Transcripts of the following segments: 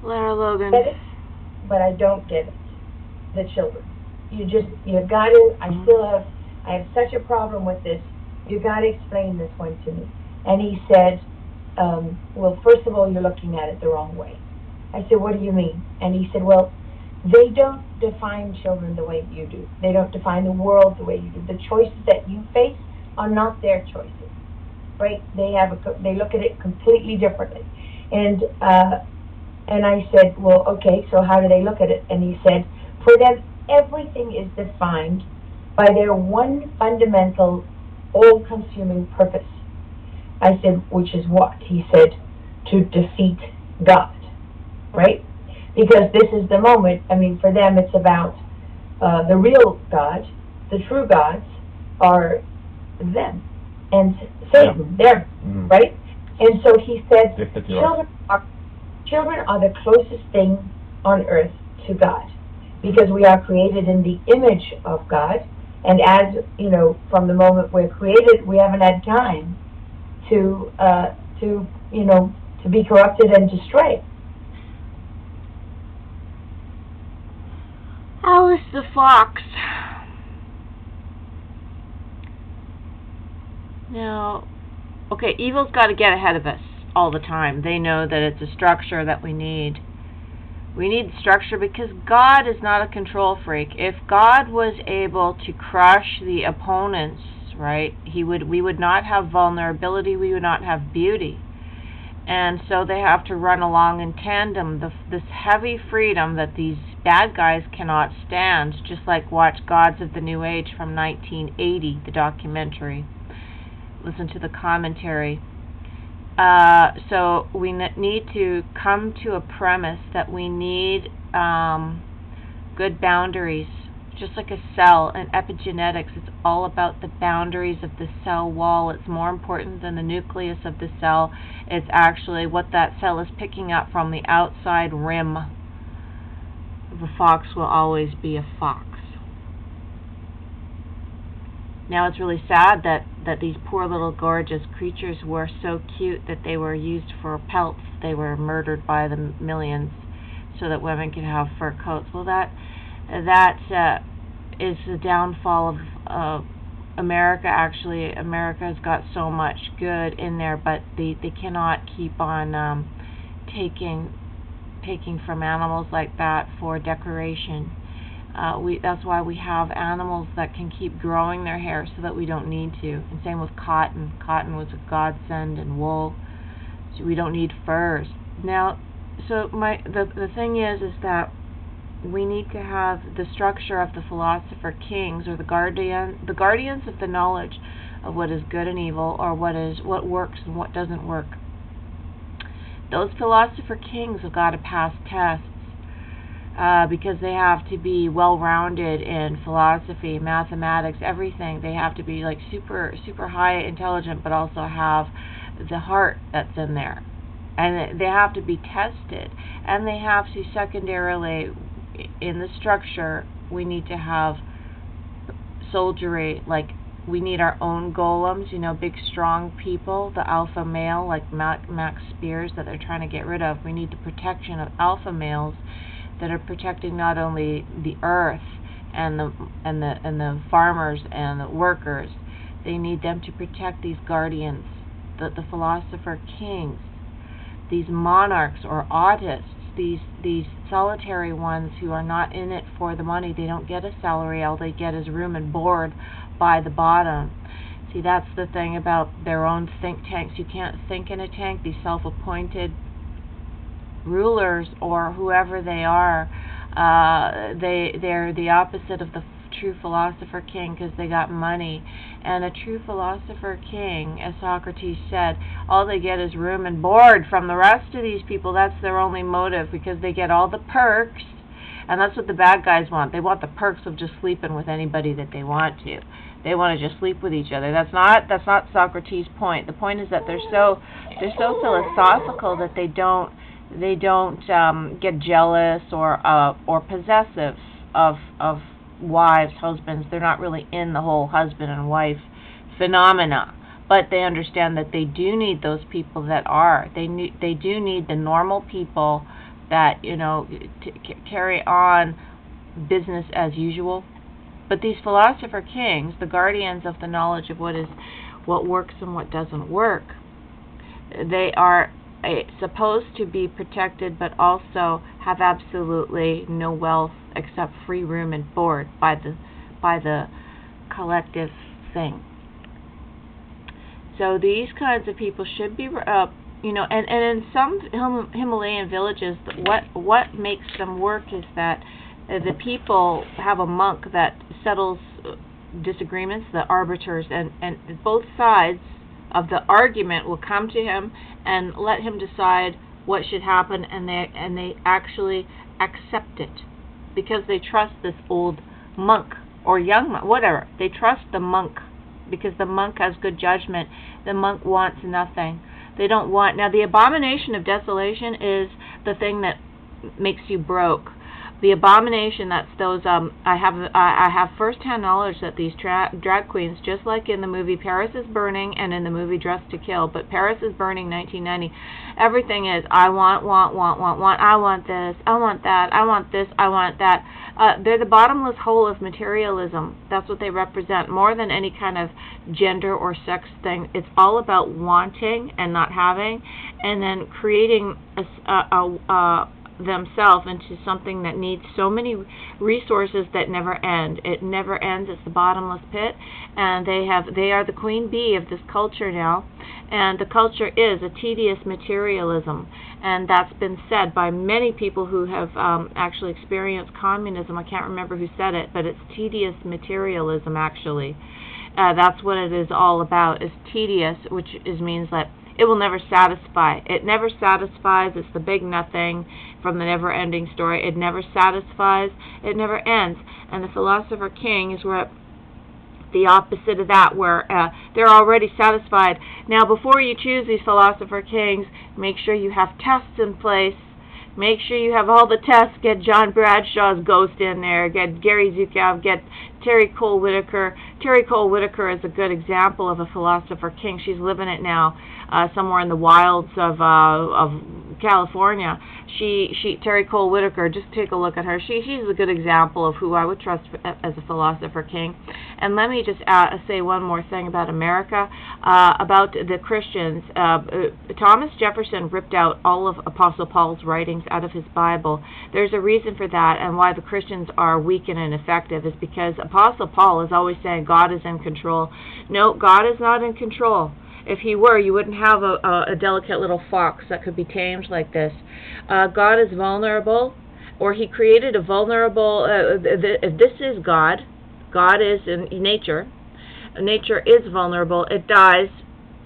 Lara Logan. Get it, but I don't get it. The children. You got to. I have such a problem with this. You got to explain this one to me. And he said, well, first of all, you're looking at it the wrong way. I said, what do you mean? And he said, well, they don't define children the way you do. They don't define the world the way you do. The choices that you face are not their choices, right? They look at it completely differently. And I said, well, okay, so how do they look at it? And he said, for them, everything is defined by their one fundamental, all-consuming purpose. I said, which is what? He said, to defeat God, right? Because this is the moment. I mean, for them, it's about the real God. The true gods are them and Satan, them, right? And so he said, children are the closest thing on earth to God, because we are created in the image of God, and as you know, from the moment we're created, we haven't had time to be corrupted and to stray. Alice the Fox. Now, okay, evil's got to get ahead of us all the time. They know that it's a structure that we need. We need structure because God is not a control freak. If God was able to crush the opponents, right, we would not have vulnerability, we would not have beauty. And so they have to run along in tandem. This heavy freedom that these bad guys cannot stand, just like watch Gods of the New Age from 1980, the documentary. Listen to the commentary. So we need to come to a premise that we need good boundaries, just like a cell. In epigenetics, it's all about the boundaries of the cell wall. It's more important than the nucleus of the cell. It's actually what that cell is picking up from the outside rim. The fox will always be a fox. Now it's really sad that these poor little gorgeous creatures were so cute that they were used for pelts. They were murdered by the millions so that women could have fur coats. Well, that is the downfall of America. Actually, America has got so much good in there, but they cannot keep on taking from animals like that for decoration. That's why we have animals that can keep growing their hair so that we don't need to. And same with cotton. Cotton was a godsend, and wool. So we don't need furs. Now, so the thing is that we need to have the structure of the philosopher kings, or the guardians of the knowledge of what is good and evil, or what works and what doesn't work. Those philosopher kings have got to pass tests. Because they have to be well-rounded in philosophy, mathematics, everything. They have to be like super high intelligent, but also have the heart that's in there. And they have to be tested. And they have to, secondarily, in the structure, we need to have soldiery. Like, we need our own golems, big strong people, the alpha male, like Max Spears, that they're trying to get rid of. We need the protection of alpha males that are protecting not only the earth and the farmers and the workers. They need them to protect these guardians, the philosopher kings, these monarchs or autists, these solitary ones who are not in it for the money. They don't get a salary. All they get is room and board by the bottom. See, that's the thing about their own think tanks. You can't think in a tank. These self-appointed rulers, or whoever they are, they're the opposite of the true philosopher king, because they got money. And a true philosopher king, as Socrates said, all they get is room and board from the rest of these people. That's their only motive, because they get all the perks, and that's what the bad guys want. They want the perks of just sleeping with anybody that they want to. They want to just sleep with each other. That's not Socrates' point. The point is that they're so philosophical that they don't get jealous or possessive of wives, husbands. They're not really in the whole husband and wife phenomena, but they understand that they do need those people that are. They do need the normal people that, carry on business as usual. But these philosopher kings, the guardians of the knowledge of what works and what doesn't work, they are supposed to be protected, but also have absolutely no wealth except free room and board by the collective thing. So these kinds of people should be, and in some Himalayan villages, what makes them work is that the people have a monk that settles disagreements, the arbiters, and both sides of the argument will come to him and let him decide what should happen, and they actually accept it because they trust this old monk or young monk, whatever. They trust the monk because the monk has good judgment. The monk wants nothing. They don't want. Now, the abomination of desolation is the thing that makes you broke. The abomination, that's those, I have first-hand knowledge that these drag queens, just like in the movie Paris is Burning and in the movie Dressed to Kill, but Paris is Burning 1990, everything is, I want, I want this, I want that, I want this, I want that. They're the bottomless hole of materialism. That's what they represent, more than any kind of gender or sex thing. It's all about wanting and not having, and then creating themselves into something that needs so many resources that never end. It never ends. It's the bottomless pit, and they are the queen bee of this culture now, and the culture is a tedious materialism, and that's been said by many people who have actually experienced communism. I can't remember who said it, but it's tedious materialism actually. That's what it is all about, is tedious, which means that it will never satisfy. It never satisfies. It's the big nothing from the never-ending story. It never satisfies. It never ends. And the philosopher king is where the opposite of that, where they're already satisfied. Now, before you choose these philosopher kings, make sure you have tests in place. Make sure you have all the tests. Get John Bradshaw's ghost in there. Get Gary Zukav. Get Terry Cole Whitaker. Terry Cole Whitaker is a good example of a philosopher king. She's living it now, somewhere in the wilds of California. Terry Cole Whitaker. Just take a look at her. She's a good example of who I would trust as a philosopher king. And let me just say one more thing about America, about the Christians. Thomas Jefferson ripped out all of Apostle Paul's writings out of his Bible. There's a reason for that, and why the Christians are weak and ineffective is because Apostle Paul is always saying God is in control. No, God is not in control. If he were, you wouldn't have a delicate little fox that could be tamed like this. God is vulnerable, or he created a vulnerable, if this is God, God is in nature. Nature is vulnerable. It dies.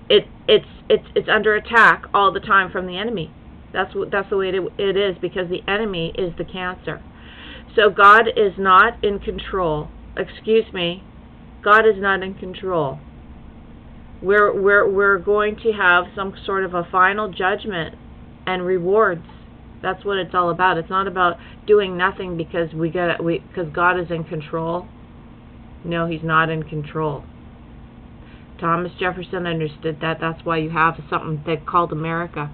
It's under attack all the time from the enemy. That's the way it is, because the enemy is the cancer. So God is not in control. Excuse me. God is not in control. We're going to have some sort of a final judgment and rewards. That's what it's all about. It's not about doing nothing because because God is in control. No, he's not in control. Thomas Jefferson understood that. That's why you have something they called America.